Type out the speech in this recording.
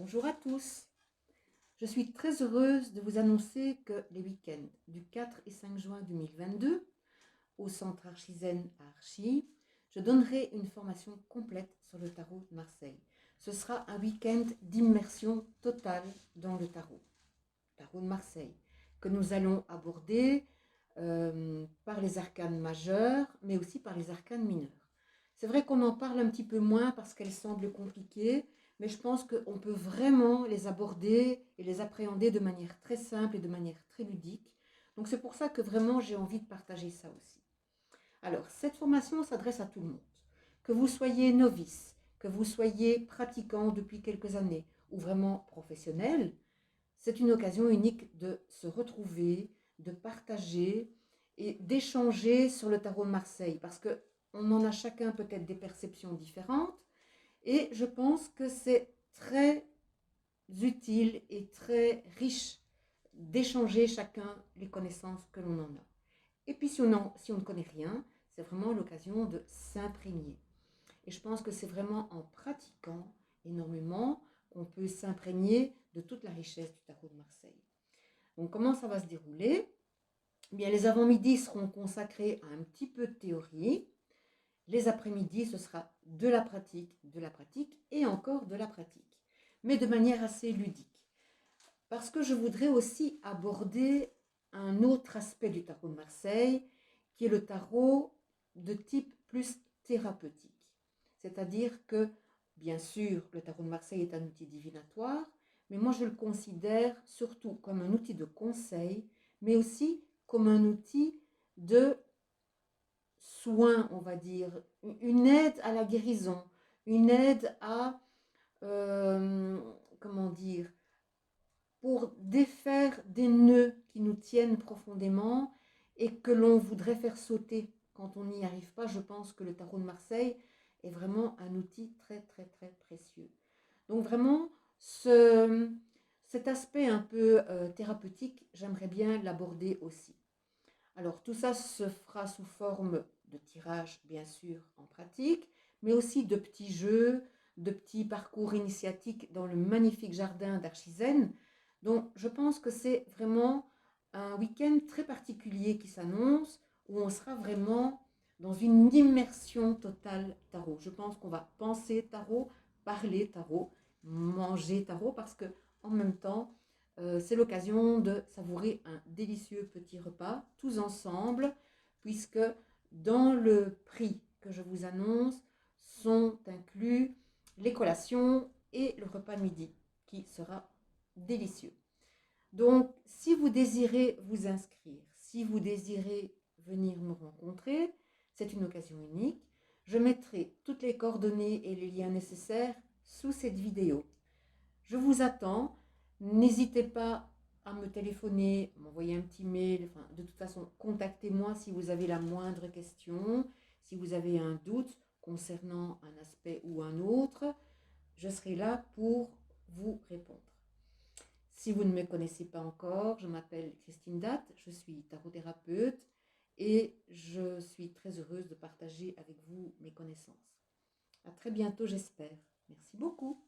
Bonjour à tous. Je suis très heureuse de vous annoncer que les week-ends du 4 et 5 juin 2022, au centre Archizen à Archie, je donnerai une formation complète sur le tarot de Marseille. Ce sera un week-end d'immersion totale dans le tarot de Marseille, que nous allons aborder par les arcanes majeures, mais aussi par les arcanes mineures. C'est vrai qu'on en parle un petit peu moins parce qu'elles semblent compliquées, mais je pense qu'on peut vraiment les aborder et les appréhender de manière très simple et de manière très ludique. Donc c'est pour ça que vraiment j'ai envie de partager ça aussi. Alors, cette formation s'adresse à tout le monde. Que vous soyez novice, que vous soyez pratiquant depuis quelques années ou vraiment professionnel, c'est une occasion unique de se retrouver, de partager et d'échanger sur le tarot de Marseille parce qu'on en a chacun peut-être des perceptions différentes et je pense que c'est très utile et très riche d'échanger chacun les connaissances que l'on en a. Et puis si on ne connaît rien, c'est vraiment l'occasion de s'imprégner. Et je pense que c'est vraiment en pratiquant énormément qu'on peut s'imprégner de toute la richesse du tarot de Marseille. Donc comment ça va se dérouler? Bien, les avant-midi seront consacrés à un petit peu de théorie. Les après-midi, ce sera de la pratique et encore de la pratique, mais de manière assez ludique. Parce que je voudrais aussi aborder un autre aspect du tarot de Marseille, qui est le tarot de type plus thérapeutique. C'est-à-dire que, bien sûr, le tarot de Marseille est un outil divinatoire, mais moi je le considère surtout comme un outil de conseil, mais aussi comme un outil de soin, on va dire, une aide à la guérison, une aide à, comment dire, pour défaire des nœuds qui nous tiennent profondément et que l'on voudrait faire sauter quand on n'y arrive pas. Je pense que le tarot de Marseille est vraiment un outil très très très précieux. Donc vraiment, cet aspect un peu thérapeutique, j'aimerais bien l'aborder aussi. Alors tout ça se fera sous forme de tirage, bien sûr, en pratique, mais aussi de petits jeux, de petits parcours initiatiques dans le magnifique jardin d'Archizen. Donc je pense que c'est vraiment un week-end très particulier qui s'annonce, où on sera vraiment dans une immersion totale tarot. Je pense qu'on va penser tarot, parler tarot, manger tarot, parce que en même temps, c'est l'occasion de savourer un délicieux petit repas, tous ensemble, puisque dans le prix que je vous annonce sont inclus les collations et le repas de midi, qui sera délicieux. Donc, si vous désirez vous inscrire, si vous désirez venir me rencontrer, c'est une occasion unique. Je mettrai toutes les coordonnées et les liens nécessaires sous cette vidéo. Je vous attends. N'hésitez pas à me téléphoner, m'envoyer un petit mail. Enfin, de toute façon, contactez-moi si vous avez la moindre question, si vous avez un doute concernant un aspect ou un autre. Je serai là pour vous répondre. Si vous ne me connaissez pas encore, je m'appelle Christine Datt, je suis tarot-thérapeute et je suis très heureuse de partager avec vous mes connaissances. À très bientôt, j'espère. Merci beaucoup.